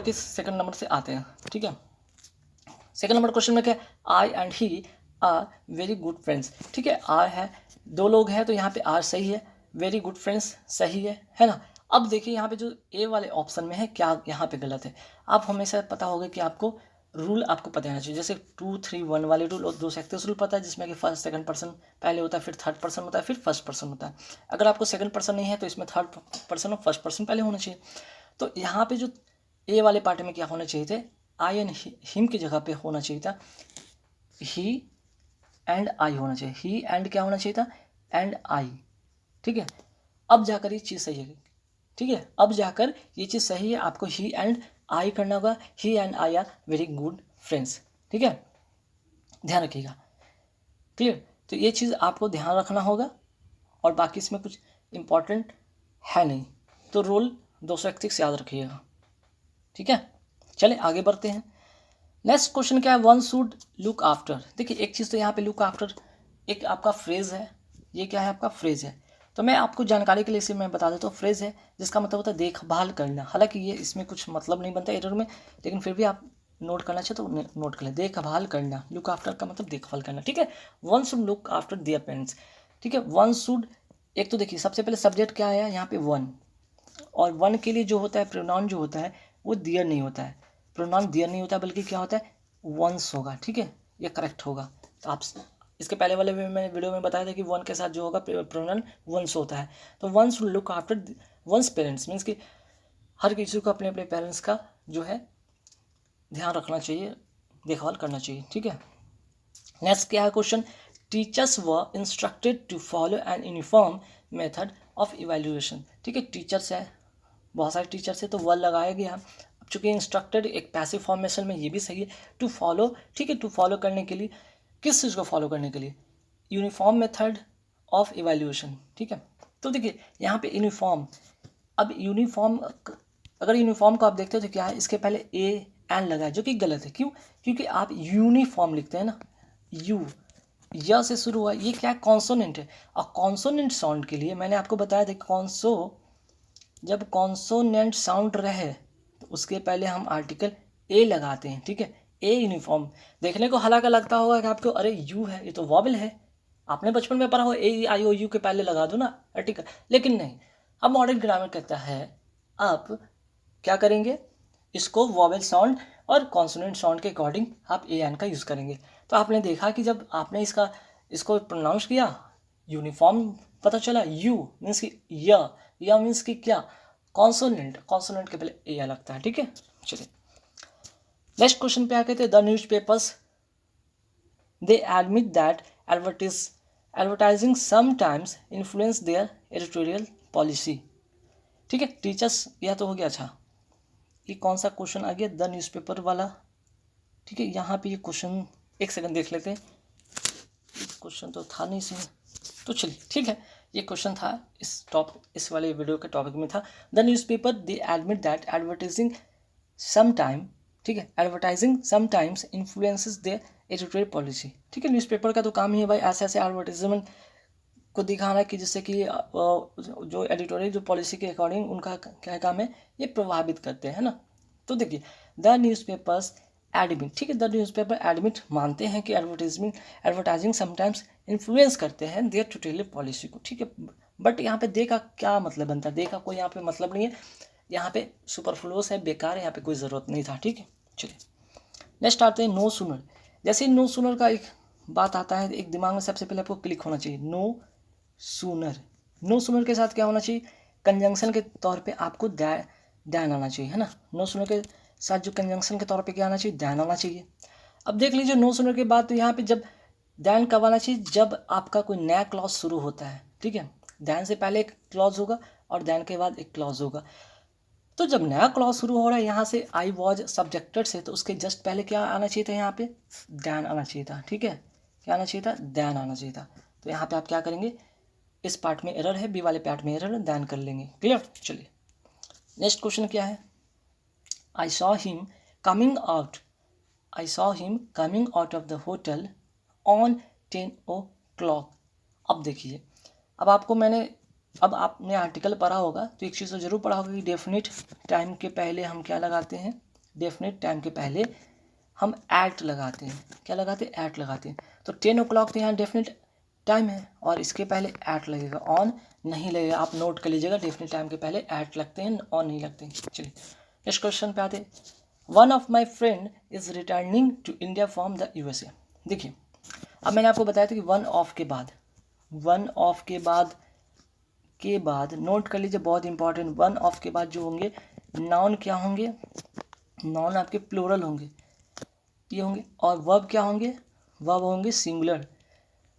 के second number से आते हैं, ठीक है। सेकंड नंबर क्वेश्चन में क्या है, I and he are very good friends, ठीक है। आर है, दो लोग हैं तो यहाँ पे आर सही है, वेरी गुड फ्रेंड्स सही है ना। अब देखिए यहाँ पे जो ए वाले ऑप्शन में है क्या यहाँ पे गलत है। आप हमेशा पता होगा कि आपको रूल आपको पता होना चाहिए, जैसे 2 3 1 वाले रूल और 2 एक्सेस रूल पता है, जिसमें कि फर्स्ट सेकंड पर्सन पहले होता है, फिर थर्ड पर्सन होता है, फिर फर्स्ट पर्सन होता है। अगर आपको सेकंड पर्सन नहीं है तो इसमें थर्ड पर्सन और फर्स्ट पर्सन पहले होना चाहिए। तो यहाँ पे जो ए वाले पार्ट में क्या होना चाहिए थे, आई एंड हिम की जगह पे होना चाहिए था ही एंड आई होना चाहिए, ही एंड क्या होना चाहिए था, एंड आई, ठीक है। अब जाकर ये चीज़ सही है, ठीक है। अब जाकर ये चीज़ सही है, आपको ही एंड आई करना होगा, he and I are very good friends, ठीक है, ध्यान रखिएगा, क्लियर। तो ये चीज़ आपको ध्यान रखना होगा और बाकी इसमें कुछ इंपॉर्टेंट है नहीं, तो रूल 231 याद रखिएगा, ठीक है। चले आगे बढ़ते हैं। नेक्स्ट क्वेश्चन क्या है, वन शुड लुक आफ्टर। देखिए एक चीज़ तो यहाँ पे लुक आफ्टर एक आपका फ्रेज है, ये क्या है आपका फ्रेज है। तो मैं आपको जानकारी के लिए इसे मैं बता देता हूँ, फ्रेज है जिसका मतलब होता है देखभाल करना। हालांकि ये इसमें कुछ मतलब नहीं बनता एरर में, लेकिन फिर भी आप नोट करना चाहिए तो नोट कर लें, देखभाल करना, लुक आफ्टर का मतलब देखभाल करना, ठीक है। One should look after their parents, ठीक है। वन शुड, एक तो देखिए सबसे पहले सब्जेक्ट क्या आया यहाँ पे वन, और वन के लिए जो होता है प्रोनाउन जो होता है वो दियर नहीं होता है, प्रोनाउन दियर नहीं होता बल्कि क्या होता है वंस होगा, ठीक है, ये करेक्ट होगा। तो आप इसके पहले वाले में वीडियो में बताया था कि वन के साथ जो होगा प्रोनाउन वंस होता है। तो one's look after one's parents means कि हर किसी को अपने अपने पेरेंट्स का जो है ध्यान रखना चाहिए, देखभाल करना चाहिए, ठीक है। नेक्स्ट क्या है question, teachers were instructed to follow an uniform method of evaluation, ठीक है। टीचर्स है, बहुत सारे टीचर्स है तो वह लगाया गया। अब चूंकि इंस्ट्रक्टेड एक पैसिव फॉर्मेशन में ये भी सही है, टू फॉलो, ठीक है। टू फॉलो करने के लिए किस चीज़ को फॉलो करने के लिए, यूनिफॉर्म मेथड ऑफ इवेल्युएशन, ठीक है। तो देखिए यहाँ पे यूनिफॉर्म, अब यूनिफॉर्म अगर यूनिफॉर्म को आप देखते हो तो क्या है, इसके पहले ए एन लगा है जो कि गलत है, क्यों, क्योंकि आप यूनिफॉर्म लिखते हैं ना, यू या से शुरू हुआ, ये क्या है कॉन्सोनेंट है। और कॉन्सोनेंट साउंड के लिए मैंने आपको बताया था कॉन्सो, जब कॉन्सोनेंट साउंड रहे तो उसके पहले हम आर्टिकल ए लगाते हैं, ठीक है। ए यूनिफॉर्म देखने को हालांकि लगता होगा कि आपको अरे यू है, ये तो वॉबल है, आपने बचपन में पढ़ा हो ए आई ओ यू के पहले लगा दो ना आर्टिकल, लेकिन नहीं। अब मॉडर्न ग्रामर कहता है आप क्या करेंगे, इसको वॉबल साउंड और कॉन्सोनेंट साउंड के अकॉर्डिंग आप ए एन का यूज़ करेंगे। तो आपने देखा कि जब आपने इसको प्रोनाउंस किया यूनिफॉर्म पता चला, यू मीन्स कि या मीन्स कि क्या कॉन्सोनेंट, कॉन्सोनेंट के पहले ए लगता है, ठीक है। चलिए नेक्स्ट क्वेश्चन पे आके थे, the newspapers they admit that advertising sometimes influence their editorial policy, ठीक है। टीचर्स यह तो हो गया, अच्छा ये कौन सा क्वेश्चन आ गया, द न्यूज़पेपर वाला, ठीक है। यहाँ पे ये क्वेश्चन एक सेकंड देख लेते हैं, क्वेश्चन तो था नहीं इसमें, तो चलिए ठीक है, ये क्वेश्चन था इस वाले वीडियो के टॉपिक में था, the newspaper they admit that advertising sometime, ठीक है, advertising sometimes influences their editorial policy, ठीक है। न्यूज़पेपर का तो काम ही है भाई ऐसे ऐसे एडवर्टाइजमेंट को दिखाना कि जिससे कि जो एडिटोरियल जो पॉलिसी के अकॉर्डिंग उनका क्या काम है ये प्रभावित करते हैं ना। तो देखिए द न्यूज़पेपर्स एडमिट, ठीक है, द न्यूज़पेपर एडमिट मानते हैं कि एडवर्टाइजिंग समटाइम्स इन्फ्लुएंस करते हैं देयर एडिटोरियल पॉलिसी को, ठीक है। बट यहाँ पे दे का क्या मतलब बनता है, दे का कोई यहाँ पे मतलब नहीं है, यहाँ पे सुपरफ्लुअस है, बेकार है, यहाँ पे कोई ज़रूरत नहीं था, ठीक है। चलिए नेक्स्ट आते हैं नो सुनर। जैसे नो सुनर का एक बात आता है, एक दिमाग में सबसे पहले आपको क्लिक होना चाहिए, नो सूनर, नो सूनर के साथ क्या होना चाहिए, कंजंक्शन के तौर पे आपको दैन आना चाहिए, है ना। नो सूनर के साथ जो कंजंक्शन के तौर पे क्या आना चाहिए, दैन आना चाहिए। अब देख लीजिए नो सूनर के बाद तो यहाँ पे जब दैन कब आना चाहिए, जब आपका कोई नया क्लॉज शुरू होता है, ठीक है। दैन से पहले एक क्लॉज होगा और दैन के बाद एक क्लॉज होगा। तो जब नया क्लॉज शुरू हो रहा है यहाँ से आई वॉज सब्जेक्टेड से, तो उसके जस्ट पहले क्या आना चाहिए था, यहाँ पे दैन आना चाहिए था, ठीक है। क्या आना चाहिए था, दैन आना चाहिए था। तो यहाँ पे आप क्या करेंगे, इस पार्ट में एरर है, बी वाले पार्ट में एरर है, दैन कर लेंगे, क्लियर। चलिए नेक्स्ट क्वेश्चन क्या है, I saw him coming out, I saw him coming out of the hotel on 10 o'clock। अब देखिए, अब आपने आर्टिकल पढ़ा होगा तो एक चीज़ तो जरूर पढ़ा होगा कि डेफिनेट टाइम के पहले हम क्या लगाते हैं, डेफिनेट टाइम के पहले हम एट लगाते हैं। क्या लगाते हैं? एट लगाते हैं। तो 10 o'clock तो यहाँ डेफिनेट टाइम है और इसके पहले एट लगेगा, ऑन नहीं लगेगा। आप नोट कर लीजिएगा, डेफिनेट टाइम के पहले एट लगते हैं, ऑन नहीं लगते हैं। चलिए नेक्स्ट क्वेश्चन पे आते हैं। One of my friend is returning to India from the USA। देखिए अब मैंने आपको बताया था कि वन ऑफ के बाद नोट कर लीजिए, बहुत इंपॉर्टेंट। वन ऑफ के बाद जो होंगे नाउन क्या होंगे? नाउन आपके प्लूरल होंगे, ये होंगे। और वर्ब क्या होंगे? वर्ब होंगे सिंगुलर।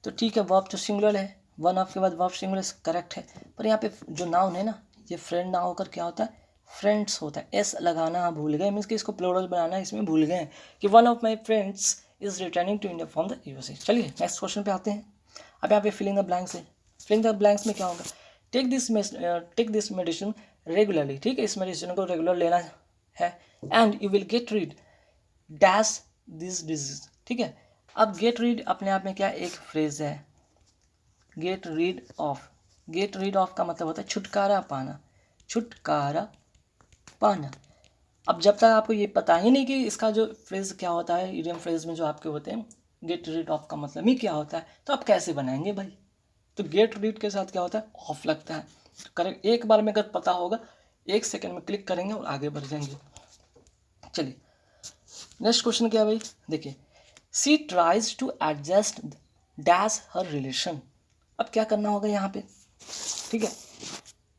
तो ठीक है, वर्ब तो सिंगुलर है, वन ऑफ के बाद वर्ब सिंगुलर करेक्ट है। पर यहाँ पे जो नाउन है ना, ये फ्रेंड ना होकर क्या होता है? फ्रेंड्स होता है। एस लगाना आप भूल गए, मीन्स कि इसको प्लूरल बनाना इसमें भूल गए कि one of my friends is returning to India from the USA। चलिए नेक्स्ट क्वेश्चन पे आते हैं। अब यहाँ पे फिलिंग द ब्लैंक्स है। फिलिंग द ब्लैंक्स में क्या होगा? Take this medicine regularly. ठीक है, इस मेडिसिन को रेगुलर लेना है। And you will get rid dash this disease. ठीक है, अब गेट रीड अपने आप में क्या एक फ्रेज है। गेट रीड ऑफ का मतलब होता है छुटकारा पाना, छुटकारा पाना। अब जब तक आपको ये पता ही नहीं कि इसका जो फ्रेज क्या होता है, इडियम फ्रेज में जो आपके होते हैं गेट रीड ऑफ का मतलब ही क्या होता है, तो आप कैसे बनाएंगे भाई? तो गेट रीड के साथ क्या होता है? ऑफ लगता है। तो करेक्ट, एक बार में अगर पता होगा 1 सेकेंड में क्लिक करेंगे और आगे बढ़ जाएंगे। चलिए नेक्स्ट क्वेश्चन क्या है भाई? देखिए she tries to adjust dash her relation. अब क्या करना होगा यहाँ पे? ठीक है,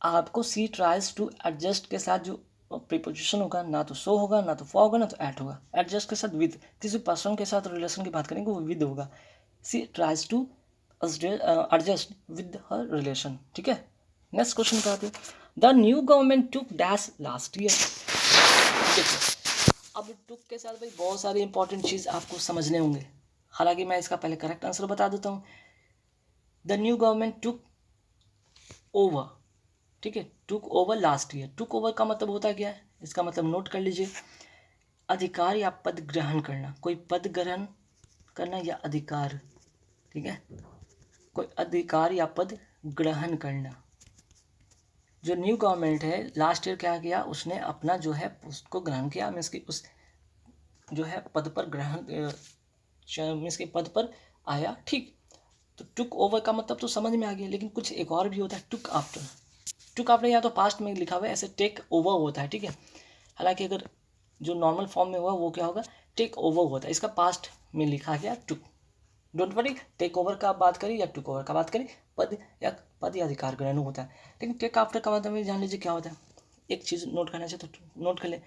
आपको सी ट्राइज टू एडजस्ट के साथ जो प्रीपोजिशन होगा, ना तो सो होगा, ना तो फॉर होगा, ना तो एट होगा। एडजस्ट के साथ विद, किसी पर्सन के साथ रिलेशन की बात करेंगे वो विद होगा। She tries to adjust with her relation. ठीक है, नेक्स्ट क्वेश्चन क्या आते हैं? The new government took dash last year. देखिए अब टुक के साथ भाई बहुत सारे इंपॉर्टेंट चीज़ आपको समझने होंगे, हालांकि मैं इसका पहले करेक्ट आंसर बता देता हूँ। The new government took over. ठीक है, took over last year. Took over का मतलब होता क्या है? इसका मतलब नोट कर लीजिए, अधिकार या पद ग्रहण करना। कोई पद ग्रहण करना या अधिकार। ठीक है, कोई अधिकार या पद ग्रहण करना। जो न्यू गवर्नमेंट है लास्ट ईयर क्या किया, उसने अपना जो है उसको ग्रहण किया, मीन्स की उस जो है पद पर ग्रहण, मीन्स के पद पर आया। ठीक, तो टुक ओवर का मतलब तो समझ में आ गया, लेकिन कुछ एक और भी होता है टुक आफ्टर। टुक आफ्टर या तो पास्ट में लिखा हुआ है, ऐसे टेक ओवर होता है। ठीक है, हालांकि अगर जो नॉर्मल फॉर्म में हुआ वो क्या होगा? टेक ओवर होता है, इसका पास्ट में लिखा गया टुक। डोंट वरी, टेक ओवर का बात करें या टुक ओवर का बात करें, पद या अधिकार ग्रहण होता है। लेकिन टेक आफ्टर का मतलब जान लीजिए क्या होता है। एक चीज़ नोट करना चाहिए तो नोट कर ले,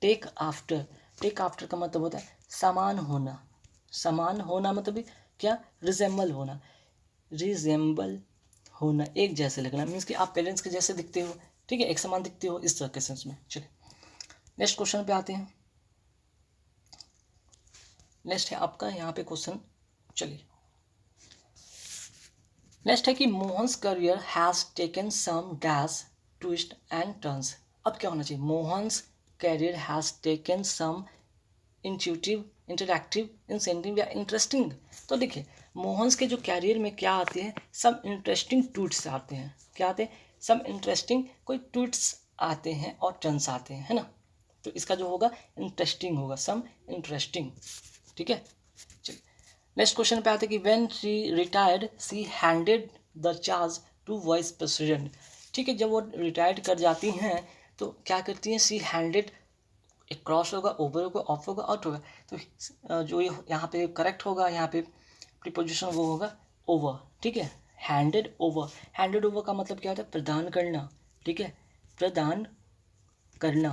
टेक आफ्टर। टेक आफ्टर का मतलब होता है समान होना। समान होना मतलब क्या? रिजेंबल होना। रिजेंबल होना, एक जैसे लगना, मीन्स कि आप पेरेंट्स के जैसे दिखते हो। ठीक है, एक समान दिखते हो, इस तरह के सेंस में। चलिए नेक्स्ट क्वेश्चन पे आते हैं। नेक्स्ट है आपका यहाँ पे क्वेश्चन। चलिए नेक्स्ट है कि Mohan's career has taken some dash twist and turns. अब क्या होना चाहिए? Mohan's career has taken some intuitive, interactive, incentive या इंटरेस्टिंग। तो देखिए मोहन्स के जो कैरियर में क्या आते हैं? सब इंटरेस्टिंग ट्वीट्स आते हैं। क्या आते हैं? सब इंटरेस्टिंग कोई ट्वीट्स आते हैं और टर्न्स आते हैं, है ना। तो इसका जो होगा इंटरेस्टिंग होगा, सम इंटरेस्टिंग। ठीक है, चलिए नेक्स्ट क्वेश्चन पे आते हैं कि when she retired she handed the charge to vice president. ठीक है, जब वो रिटायर्ड कर जाती हैं तो क्या करती हैं? सी हैंडेड, एक क्रॉस होगा, ओवर होगा, ऑफ होगा, आउट होगा। तो जो यहाँ पे करेक्ट होगा, यहाँ पे प्रीपोजिशन वो होगा ओवर। ठीक है, हैंडेड ओवर। हैंडेड ओवर का मतलब क्या होता है? प्रदान करना। ठीक है, प्रदान करना,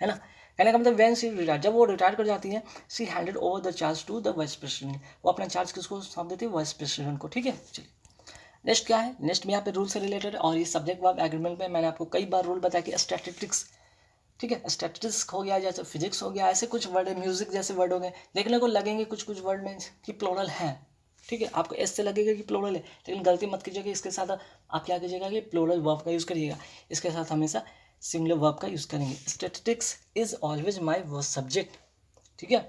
है ना। कहने का मतलब व्हेन सी रिटायर, जब वो रिटायर कर जाती है, she handed over the charge to the vice president. वो अपना चार्ज किसको सौंप देती है? वाइस प्रेसिडेंट को। ठीक है, चलिए नेक्स्ट क्या है? नेक्स्ट में यहाँ पे रूल से रिलेटेड है, और ये सब्जेक्ट वर्ब एग्रीमेंट में मैंने आपको कई बार रूल बताया कि स्टैटिस्टिक्स। ठीक है, स्टैटिस्टिक्स हो गया, जैसे फिजिक्स हो गया, ऐसे कुछ वर्ड है, म्यूजिक जैसे वर्ड हो गए, देखने को लगेंगे कुछ कुछ वर्ड में कि प्लूरल है। ठीक है, आपको ऐसे लगेगा कि प्लूरल है, लेकिन गलती मत कीजिएगा, इसके साथ आप क्या कीजिएगा कि प्लूरल वर्ब का यूज़ करिएगा, इसके साथ हमेशा सिंगुलर वर्ब का यूज़ करेंगे। Statistics is always my worst subject. ठीक है,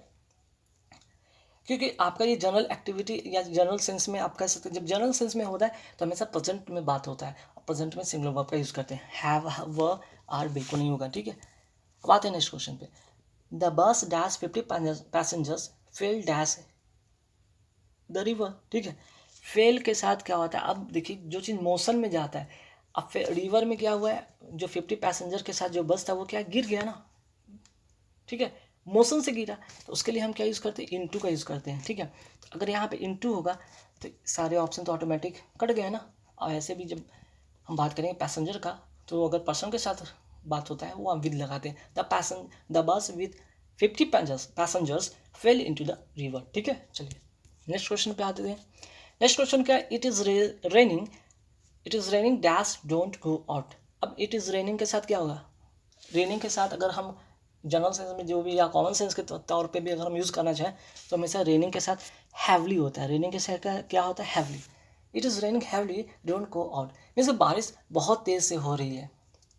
क्योंकि आपका ये जनरल एक्टिविटी या जनरल सेंस में आप कह सकते हैं, जब जनरल सेंस में होता है तो हमेशा प्रेजेंट में बात होता है, और प्रेजेंट में सिंगुलर वर्ब का यूज़ करते हैं। हैव, व, आर बिल्कुल नहीं होगा। ठीक है, अब आते हैं नेक्स्ट क्वेश्चन पे। The bus dash 50 passengers fail dash the river, ठीक है। फेल के साथ क्या होता है, अब देखिए जो चीज़ मोशन में जाता है, अब रिवर में क्या हुआ है, जो 50 पैसेंजर के साथ जो बस था वो क्या गिर गया ना, ठीक है, मोशन से गिरा, तो उसके लिए हम क्या यूज़ करते हैं, इनटू का यूज़ करते हैं, ठीक है। तो अगर यहाँ पे इनटू होगा तो सारे ऑप्शन तो ऑटोमेटिक कट गए ना। और ऐसे भी जब हम बात करेंगे पैसेंजर का, तो अगर पर्सन के साथ बात होता है वो हम विद लगाते हैं, the bus with 50 passengers fail into the river, ठीक है। चलिए नेक्स्ट क्वेश्चन पे आते हैं। नेक्स्ट क्वेश्चन क्या है, it is raining dash don't go out. अब इट इज़ रेनिंग के साथ क्या होगा, रेनिंग के साथ अगर हम जनरल सेंस में जो भी या कॉमन सेंस के तौर पे भी अगर हम यूज़ करना चाहें तो हमेशा रेनिंग के साथ हैवली होता है। रेनिंग के साथ क्या होता है, heavily. It is raining heavily don't go out, means बारिश बहुत तेज़ से हो रही है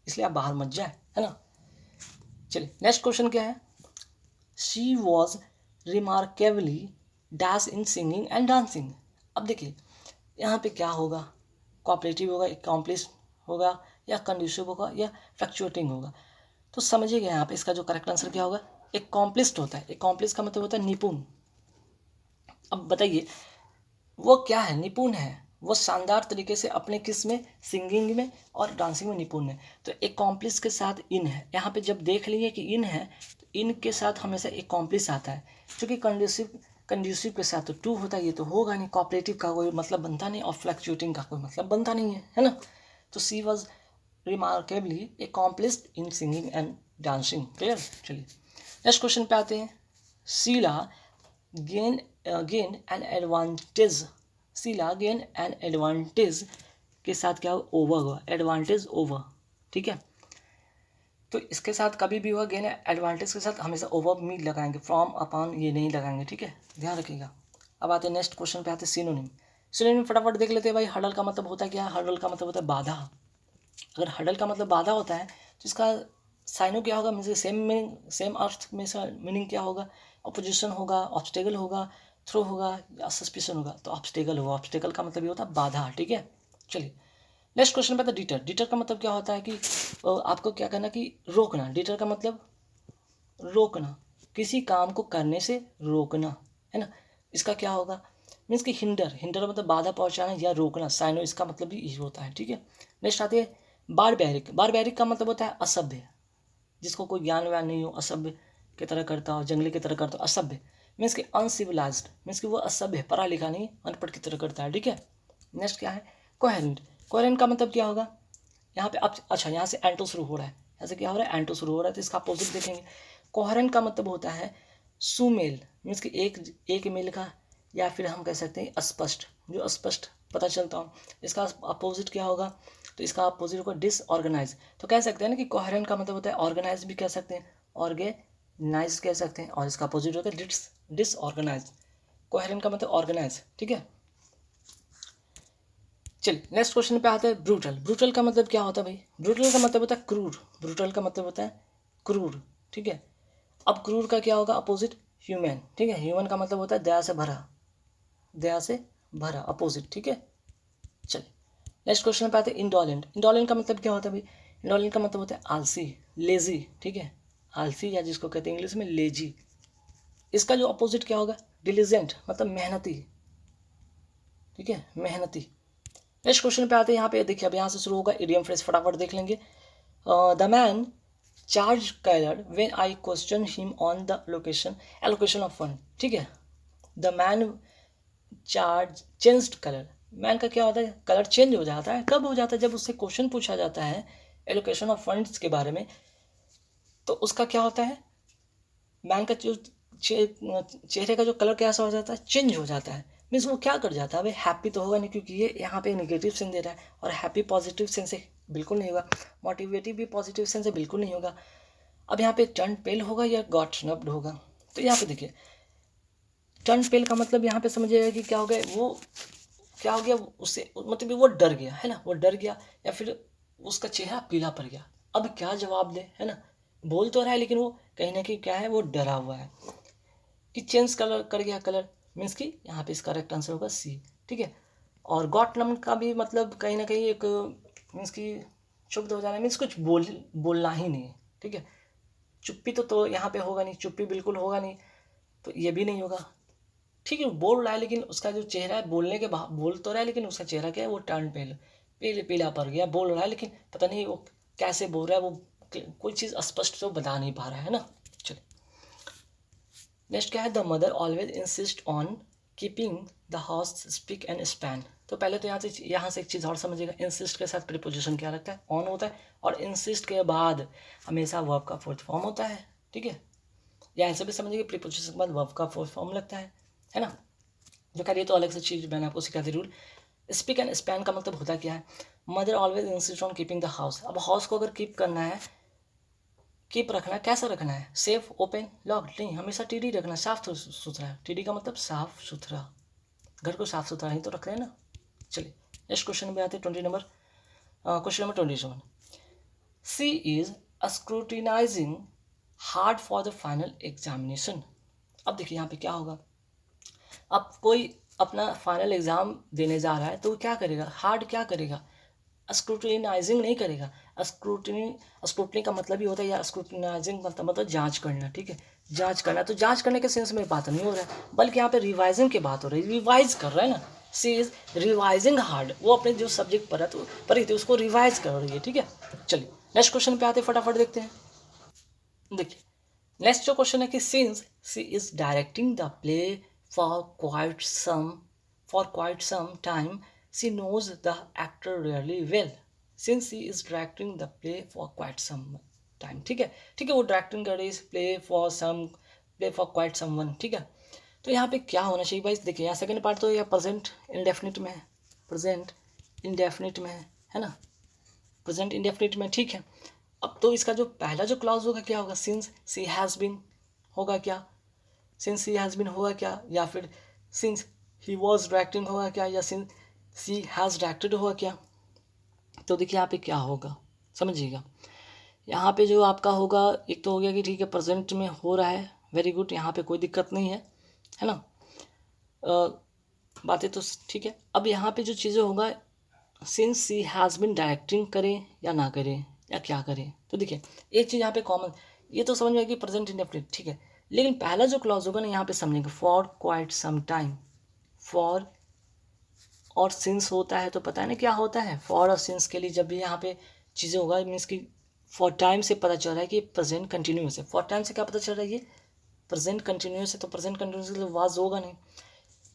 इसलिए आप बाहर मत जाए, है ना। चलिए नेक्स्ट क्वेश्चन क्या है, she was remarkably dash in singing and dancing. अब देखिए यहाँ पे क्या होगा, कोऑपरेटिव होगा, एकम्प्लिस होगा, या कंड्यूसिव होगा, या फ्लक्चुएटिंग होगा। तो समझिएगा यहाँ पे इसका जो करेक्ट आंसर क्या होगा, एकम्प्लिस्ड होता है। एकम्प्लिस का मतलब होता है निपुण। अब बताइए वो क्या है, निपुण है, वो शानदार तरीके से अपने किस में, सिंगिंग में और डांसिंग में निपुण है। तो एकम्प्लिस के साथ इन है, यहाँ पे जब देख लिए कि इन है तो इन के साथ हमेशा एकम्प्लिस आता है, क्योंकि कंड्यूसिव के साथ तो टू होता है, ये तो होगा नहीं, कोऑपरेटिव का कोई मतलब बनता नहीं और फ्लक्चुएटिंग का कोई मतलब बनता नहीं है ना। तो she was remarkably accomplished in singing and dancing, clear. चलिए नेक्स्ट क्वेश्चन पे आते हैं, Sheela gain an advantage, Sheela gain an advantage के साथ क्या होगा, ओवर हुआ, एडवांटेज ओवर, ठीक है। तो इसके साथ कभी भी हुआ गेन एडवांटेज के साथ हमेशा ओवर मी लगाएंगे, फ्रॉम अपॉन ये नहीं लगाएंगे, ठीक है, ध्यान रखिएगा। अब आते हैं नेक्स्ट क्वेश्चन पे आते हैं सिनोनिम। सिनोनिम फटाफट देख लेते हैं भाई। हडल का मतलब होता है क्या, हडल का मतलब होता है बाधा। अगर हडल का मतलब बाधा होता है तो इसका साइनो क्या होगा, मीन्स सेम मीनिंग, सेम अर्थ में इसका मीनिंग क्या होगा, अपोजिशन होगा, ऑब्स्टेकल होगा, थ्रो होगा, या सस्पिशन होगा। तो ऑब्स्टेकल होगा, ऑब्स्टेकल का मतलब ये होता है बाधा, ठीक है। चलिए नेक्स्ट क्वेश्चन पे था डिटर। डिटर का मतलब क्या होता है कि आपको क्या करना कि रोकना। डिटर का मतलब रोकना, किसी काम को करने से रोकना, है ना। इसका क्या होगा, मीन्स कि हिंडर, हिंडर मतलब बाधा पहुंचाना या रोकना, साइनो इसका मतलब भी यही होता है, ठीक है। नेक्स्ट आते हैं बारबैरिक। बारबैरिक का मतलब होता है असभ्य, जिसको कोई ज्ञान व्यान नहीं हो, असभ्य की तरह करता हो, जंगली की तरह करता हो, असभ्य मीन्स कि अनसिविलाइज्ड, मीन्स कि वो असभ्य, पढ़ा लिखा नहीं, अनपढ़ की तरह करता है, ठीक है। नेक्स्ट क्या है, कोहेरेंट। कोहेरेंट का मतलब क्या होगा, यहाँ पे अब अच्छा यहाँ से एंटो शुरू हो रहा है, यहाँ से क्या हो रहा है, एंटो शुरू हो रहा है, तो इसका अपोजिट देखेंगे। कोहेरेंट का मतलब होता है सुमेल, मीन्स कि एक मेल का, या फिर हम कह सकते हैं स्पष्ट, जो अस्पष्ट पता चलता हो। इसका अपोजिट क्या होगा, तो इसका अपोजिट होगा डिसऑर्गेनाइज। तो कह सकते हैं ना कि कोहेरेंट का मतलब होता है ऑर्गेनाइज भी कह सकते हैं, ऑर्गेनाइज कह सकते हैं, और इसका अपोजिट होगा डिसऑर्गेनाइज। कोहेरेंट का मतलब ऑर्गेनाइज, ठीक है। चलिए नेक्स्ट क्वेश्चन पे आते हैं ब्रूटल। ब्रूटल का मतलब क्या होता है भाई, ब्रूटल का मतलब होता है क्रूर। ब्रूटल का मतलब होता है क्रूर, ठीक है। अब क्रूर का क्या होगा अपोजिट, ह्यूमन, ठीक है। ह्यूमन का मतलब होता है दया से भरा, दया से भरा, अपोजिट, ठीक है। चलिए नेक्स्ट क्वेश्चन पे आते हैं इंडोलेंट। इंडोलेंट का मतलब क्या होता है भाई, इंडोलेंट का मतलब होता है आलसी, लेजी, ठीक है, आलसी, या जिसको कहते हैं इंग्लिश में लेजी। इसका जो अपोजिट क्या होगा, डिलीजेंट, मतलब मेहनती, ठीक है, मेहनती। नेक्स्ट क्वेश्चन पे आते हैं, यहाँ पे देखिए अब यहाँ से शुरू होगा इडियम फ्रेज, फटाफट देख लेंगे। The man charge colour when I question him on the allocation of fund, ठीक है। The man charge changed colour, man का क्या होता है, कलर चेंज हो जाता है, कब हो जाता है, जब उससे क्वेश्चन पूछा जाता है एलोकेशन ऑफ फंड्स के बारे में, तो उसका क्या होता है, मैन का जो चेहरे का जो कलर कैसा हो जाता है, चेंज हो जाता है। मीन्स वो क्या कर जाता है भाई, हैप्पी तो होगा नहीं, क्योंकि ये यहाँ पे नेगेटिव सेंस दे रहा है, और हैप्पी पॉजिटिव सेंस से बिल्कुल नहीं होगा, मोटिवेटिव भी पॉजिटिव सेंस से बिल्कुल नहीं होगा। अब यहाँ पे टर्न पेल होगा या गॉट स्नब्ड होगा। तो यहाँ पे देखिए टर्न पेल का मतलब यहाँ पे समझिएगा कि क्या हो गया, वो क्या हो गया, उससे मतलब वो डर गया, है ना, वो डर गया, या फिर उसका चेहरा पीला पड़ गया। अब क्या जवाब दे, है ना, बोल तो रहा है लेकिन वो कहीं ना कहीं क्या है, वो डरा हुआ है कि चेंज कलर कर गया, कलर मीन्स कि यहाँ पे इसका करेक्ट आंसर होगा सी, ठीक है। और गॉट नम का भी मतलब कहीं ना कहीं एक मीन्स कि क्षुब्ध हो जाना, मीन्स कुछ बोलना ही नहीं है, ठीक है। चुप्पी तो यहाँ पे होगा नहीं, चुप्पी बिल्कुल होगा नहीं, तो ये भी नहीं होगा। ठीक है, बोल रहा है लेकिन उसका जो चेहरा है, बोलने के बाद बोल तो रहा है लेकिन उसका चेहरा क्या है, वो टर्न पीला पड़ गया। बोल रहा है लेकिन पता नहीं वो कैसे बोल रहा है, वो कोई चीज़ स्पष्ट तो बता नहीं पा रहा है ना। चलिए नेक्स्ट क्या है, the mother always insist on keeping the house spick and span. तो पहले तो यहाँ से एक चीज़ और समझिएगा, इंसिस्ट के साथ प्रीपोजिशन क्या लगता है, ऑन होता है, और इंसिस्ट के बाद हमेशा वर्ब का फोर्थ फॉर्म होता है। ठीक है, या ऐसे भी समझिए प्रीपोजिशन के बाद वर्ब का फोर्थ फॉर्म लगता है ना। जो कह रही है तो अलग से चीज़ मैंने आपको सिखा दी रूल। स्पिक एंड स्पैन का मतलब होता क्या है, mother always insist on keeping the house. अब हाउस को अगर कीप करना है, कीप रखना है, कैसा रखना है, सेफ, ओपन, लॉक्ड नहीं, हमेशा टीडी रखना, साफ सुथरा। टीडी का मतलब साफ सुथरा, घर को साफ सुथरा ही तो रख रहे हैं ना। चलिए नेक्स्ट क्वेश्चन में आते हैं 20 number, question number 27। She is scrutinising hard for the final examination. अब देखिए यहाँ पे क्या होगा, अब कोई अपना फाइनल एग्ज़ाम देने जा रहा है तो क्या करेगा, हार्ड क्या करेगा, स्क्रूटिनाइजिंग नहीं करेगा। स्क्रूटनी का मतलब ही होता है, या स्क्रूटिनाइजिंग मतलब जांच करना। ठीक है, जांच करना, तो जांच करने के सेंस में बात नहीं हो रहा है, बल्कि यहाँ पे रिवाइजिंग की बात हो रही है, रिवाइज कर रहा है ना। सी इज रिवाइजिंग हार्ड, वो अपने जो सब्जेक्ट पढ़ी थी उसको रिवाइज कर रही है। ठीक है, चलिए नेक्स्ट क्वेश्चन पे आते फटाफट देखते हैं। देखिए नेक्स्ट जो क्वेश्चन है कि since she is directing the play for quite some time, she knows the actor really well. Since she is directing the play for quite some time. ठीक है, वो डायरेक्टिंग कर रही है प्ले फॉर क्वाइट समवन। ठीक है, तो यहाँ पे क्या होना चाहिए भाई, देखिए यहाँ सेकंड पार्ट तो यह प्रेजेंट इंडेफिनिट में है, प्रेजेंट इंडेफिनिट में है ना, प्रेजेंट इंडेफिनिट में। ठीक है, अब तो इसका जो पहला जो क्लॉज होगा क्या होगा, सिंस सी हैज़ बीन होगा क्या, सिंस ही हैज़ बीन होगा क्या, या फिर सिंस ही वॉज डायरेक्टिंग होगा क्या, या सिंस सी हैज़ डायरेक्टेड होगा क्या। तो देखिए यहाँ पे क्या होगा समझिएगा, यहाँ पे जो आपका होगा, एक तो हो गया कि ठीक है प्रेजेंट में हो रहा है, वेरी गुड, यहाँ पे कोई दिक्कत नहीं है ना, बातें तो ठीक है। अब यहाँ पे जो चीज़ें होगा, since she has been directing करें या ना करें या क्या करें, तो देखिए एक चीज़ यहाँ पे कॉमन, ये तो समझ में आएगी प्रेजेंट इंडेफिनिट। ठीक है, लेकिन पहला जो क्लॉज होगा ना यहाँ पे समझेंगे, for quite some time, for और सिंस होता है तो पता है ना क्या होता है, फॉर और सिंस के लिए जब भी यहाँ पे चीज़ें होगा, मीन्स कि फॉर टाइम से पता चल रहा है कि प्रेजेंट कंटिन्यूस है। फॉर टाइम से क्या पता चल रहा है, ये प्रेजेंट कंटिन्यूस है, तो प्रेजेंट कंटिन्यूस के लिए वाज होगा नहीं,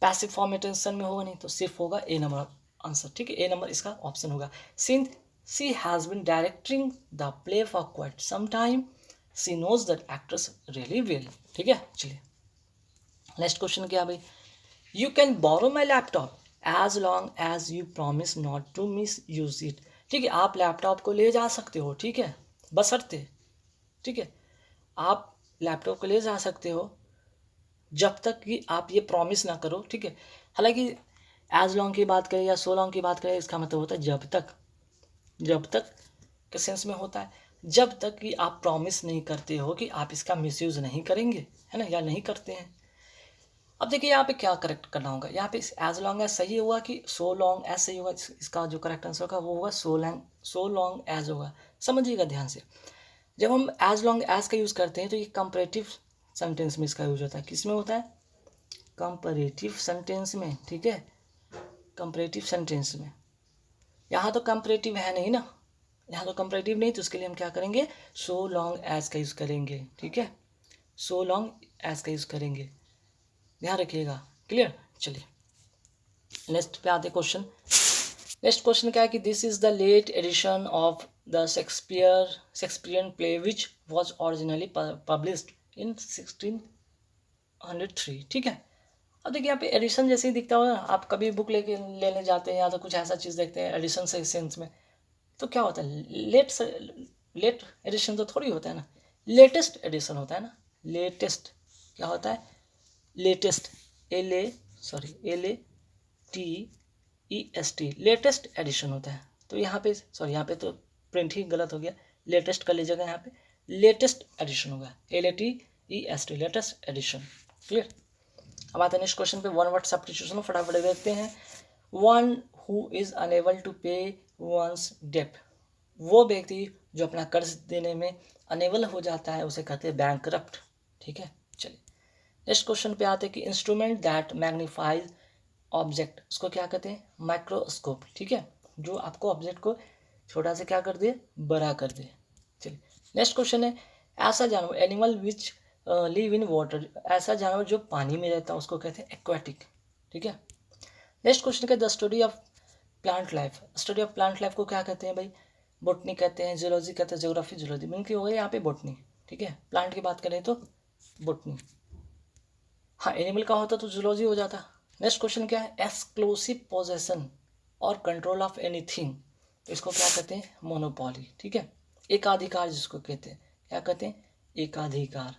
पैसिव फॉर्म में टेंशन में होगा नहीं, तो सिर्फ होगा ए नंबर आंसर। ठीक है, ए नंबर इसका ऑप्शन होगा। Since she has been directing the play for quite some time, she knows that actress really well. ठीक है, चलिए नेक्स्ट क्वेश्चन क्या भाई, you can borrow my laptop as long as you promise not to misuse it. ठीक है, आप laptop को ले जा सकते हो, ठीक है, बशर्ते, ठीक है, आप लैपटॉप को ले जा सकते हो जब तक कि आप ये प्रॉमिस ना करो। ठीक है, हालांकि एज लॉन्ग की बात करें या सो लॉन्ग की बात करें, इसका मतलब होता है जब तक के सेंस में होता है, जब तक कि आप प्रॉमिस नहीं करते हो कि आप इसका मिसयूज़ नहीं करेंगे, है ना, या नहीं करते हैं। अब देखिए यहाँ पे क्या करेक्ट करना होगा, यहाँ पे एज लॉन्ग एज सही होगा कि सो लॉन्ग एज सही होगा, इसका जो करेक्ट आंसर होगा वो होगा सो लॉन्ग एज होगा। समझिएगा ध्यान से, जब हम एज लॉन्ग एज का यूज़ करते हैं तो ये कंपैरेटिव सेंटेंस में इसका यूज होता है। किस में होता है, कंपैरेटिव सेंटेंस में। ठीक है, कंपैरेटिव सेंटेंस में, यहाँ तो कंपैरेटिव है नहीं ना, यहाँ तो कंपैरेटिव नहीं, तो उसके लिए हम क्या करेंगे, सो लॉन्ग एज का यूज़ करेंगे। ठीक है, सो लॉन्ग एज का यूज़ करेंगे, ध्यान रखिएगा, क्लियर। चलिए नेक्स्ट पे आते क्वेश्चन। नेक्स्ट क्वेश्चन क्या है कि this is the late edition of the Shakespearean play which was originally published in 1603। ठीक है, अब देखिए यहाँ पे एडिशन जैसे ही दिखता होगा, आप कभी बुक लेने जाते हैं या तो कुछ ऐसा चीज़ देखते हैं एडिशन से सेंस में, तो क्या होता है, लेट एडिशन तो थोड़ी होता है ना, लेटेस्ट एडिशन होता है ना, लेटेस्ट क्या होता है, लेटेस्ट, LATEST, लेटेस्ट एडिशन होता है। तो यहाँ पे सॉरी, यहाँ पे तो प्रिंट ही गलत हो गया, लेटेस्ट कर लीजिएगा, यहाँ पे लेटेस्ट एडिशन होगा, LATEST, लेटेस्ट एडिशन। क्लियर। अब आते हैं नेक्स्ट क्वेश्चन पे, वन वर्ड सब्स्टिट्यूशन फटाफट देखते हैं। One who is unable to pay one's debt, वो व्यक्ति जो अपना कर्ज देने में अनेबल हो जाता है उसे कहते हैं बैंकरप्ट। ठीक है, चलिए नेक्स्ट क्वेश्चन पे आते हैं कि इंस्ट्रूमेंट दैट मैग्नीफाइज ऑब्जेक्ट, उसको क्या कहते हैं? माइक्रोस्कोप। ठीक है, जो आपको ऑब्जेक्ट को छोटा से क्या कर दे, बड़ा कर दे। चलिए नेक्स्ट क्वेश्चन है, ऐसा जानवर animal which live in water, ऐसा जानवर जो पानी में रहता है उसको कहते हैं एक्वाटिक। ठीक है, नेक्स्ट क्वेश्चन का the study of plant life, study of plant life को क्या कहते हैं भाई? बोटनी कहते हैं, जियोलॉजी कहते हैं, ज्योग्राफी जियोलॉजी, मीन की हो गई यहाँ पे बोटनी। ठीक है, प्लांट की बात करें तो बोटनी। हाँ, एनिमल का होता तो जूलॉजी हो जाता। नेक्स्ट क्वेश्चन क्या है? एक्सक्लूसिव पोजेशन और कंट्रोल ऑफ एनीथिंग, तो इसको क्या कहते हैं? मोनोपोली। ठीक है, एकाधिकार जिसको कहते हैं, क्या कहते हैं? एकाधिकार।